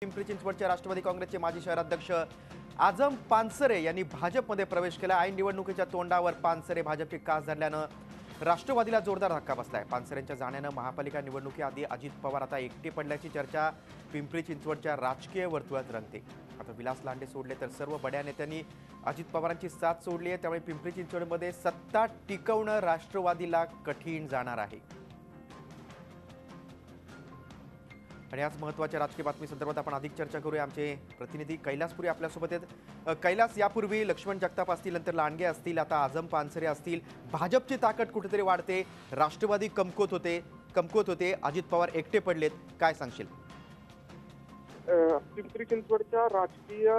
पिंपरी चिंचवडच्या राष्ट्रवादी काँग्रेसचे माजी शहराध्यक्ष आझम पानसरे यांनी भाजपमध्ये प्रवेश केला। ऐन निवडणुकीच्या तोंडावर पानसरे भाजपची कास धरल्यानं राष्ट्रवादीला जोरदार धक्का बसलाय। पानसरेंच्या जाण्यानं महापालिका निवडणुकीआधी अजित पवार आता एकटे पडल्याची चर्चा पिंपरी चिंचवडच्या राजकीय वर्तुळात रंगते। आता विलास लांडे सोडले तर सर्व बड्या नेत्यांनी अजित पवारांची साथ सोडली आहे, त्यामुळे पिंपरी चिंचवडमध्ये सत्ता टिकवणं राष्ट्रवादीला कठीण जाणार आहे। आणि आज महत्त्वाच्या राजकीय बातमी संदर्भात आपण अधिक चर्चा करूया। आमचे प्रतिनिधी कैलासपुरी आपल्यासोबत आहेत। कैलास, यापूर्वी लक्ष्मण जगताप असतील, नंतर लांडगे असतील, आता आझम पानसरे असतील, भाजपची ताकद कुठेतरी वाढते। राष्ट्रवादी कमकुवत होते, अजित पवार एकटे पडलेत, काय सांगशील? पिंपरी चिंचवडच्या राजकीय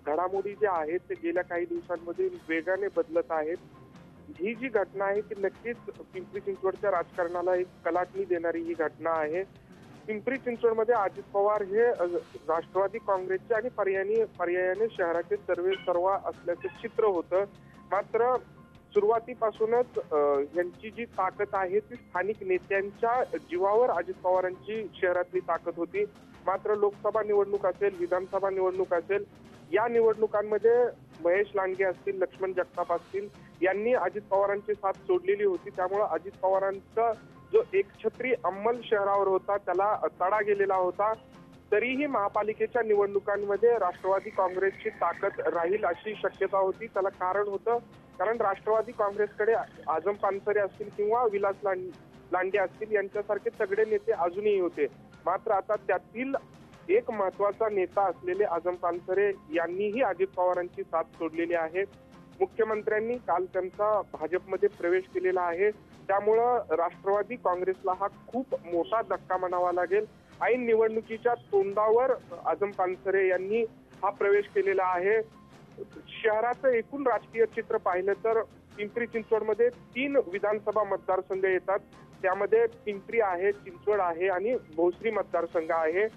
घडामोडी ज्या आहेत ते गेल्या काही दिवसांमध्ये वेगाने बदलत आहेत। ही जी घटना आहे ती नक्कीच पिंपरी चिंचवडच्या राजकारणाला एक कलाटणी देणारी ही घटना आहे। पिंपरी चिंचवडमध्ये अजित पवार हे राष्ट्रवादी काँग्रेसचे आणि पर्यायाने शहराचे सर्वेसर्वा असल्याचे चित्र होतं। मात्र सुरुवातीपासूनच यांची जी ताकद आहे ती स्थानिक नेत्यांच्या जीवावर अजित पवारांची शहरातली ताकद होती। मात्र लोकसभा निवडणूक असेल, विधानसभा निवडणूक असेल, या निवडणुकांमध्ये महेश लांडगे असतील, लक्ष्मण जगताप असतील, यांनी अजित पवारांची साथ सोडलेली होती। त्यामुळे अजित पवारांचा जो एकछत्री अंमल शहरावर होता त्याला तडा गेलेला होता। तरीही महापालिकेच्या निवडणुकांमध्ये राष्ट्रवादी काँग्रेसची ताकद राहील अशी शक्यता होती। त्याला कारण होतं, कारण राष्ट्रवादी काँग्रेसकडे आझम पानसरे असतील किंवा विलास लांडे असतील यांच्यासारखे तगडे नेते अजूनही होते। मात्र आता त्यातील एक महत्वाचा नेता असलेले आझम पानसरे यांनीही अजित पवारांची साथ सोडलेली आहे। मुख्यमंत्र्यांनी काल त्यांचा भाजपमध्ये प्रवेश केलेला आहे। त्यामुळं राष्ट्रवादी काँग्रेसला हा खूप मोठा धक्का म्हणावा लागेल। ऐन निवडणुकीच्या तोंडावर आझम पानसरे यांनी हा प्रवेश केलेला आहे। शहराचं एकूण राजकीय चित्र पाहिलं तर पिंपरी चिंचवडमध्ये 3 विधानसभा मतदारसंघ येतात। त्यामध्ये पिंपरी आहे, चिंचवड आहे आणि भोसरी मतदारसंघ आहे।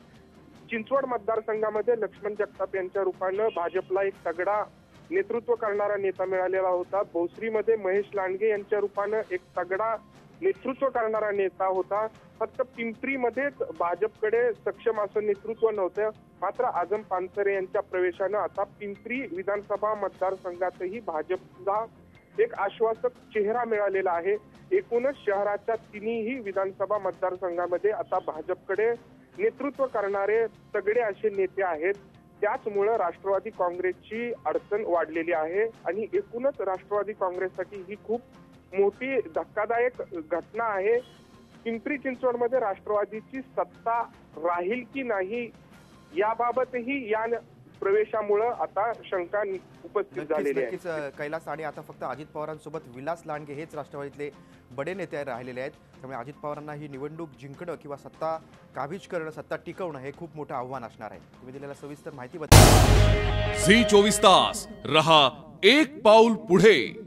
चिंचवड मतदारसंघामध्ये लक्ष्मण जगताप यांच्या रूपानं भाजपला एक तगडा नेतृत्व करणारा नेता मिळालेला होता। भोसरीमध्ये महेश लांडगे यांच्या रूपानं एक तगडा नेतृत्व करणारा नेता होता। फक्त पिंपरीमध्येच भाजपकडे सक्षम असं नेतृत्व नव्हतं। मात्र आझम पानसरे यांच्या प्रवेशानं आता पिंपरी विधानसभा मतदारसंघातही भाजपला एक आश्वासक चेहरा मिळालेला आहे। एकूणच शहराच्या 3ही विधानसभा मतदारसंघामध्ये आता भाजपकडे नेतृत्व करणारे तगडे असे नेते आहेत। त्याचमुळे राष्ट्रवादी काँग्रेसची अडचण वाढलेली आहे आणि एकूणच राष्ट्रवादी काँग्रेससाठी ही खूप मोठी धक्कादायक घटना आहे। पिंपरी चिंचवडमध्ये राष्ट्रवादीची सत्ता राहील की नाही याबाबतही या प्रवेशामुळे आता शंका उपस्थित झालेली आहे। नक्कीच कैलास, आणि आता फक्त अजित पवारांसोबत विलास लांडगे हेच राष्ट्रवादीतले बडे नेते राहिलेले आहेत। त्यामुळे अजित पवारांना ही निवडणूक जिंकणं किंवा सत्ता काबीज करणं, सत्ता टिकवणं हे खूप मोठं आव्हान असणार आहे। तुम्ही दिलेल्या सविस्तर माहितीबद्दल झी 24 तास रहा एक पाऊल पुढे।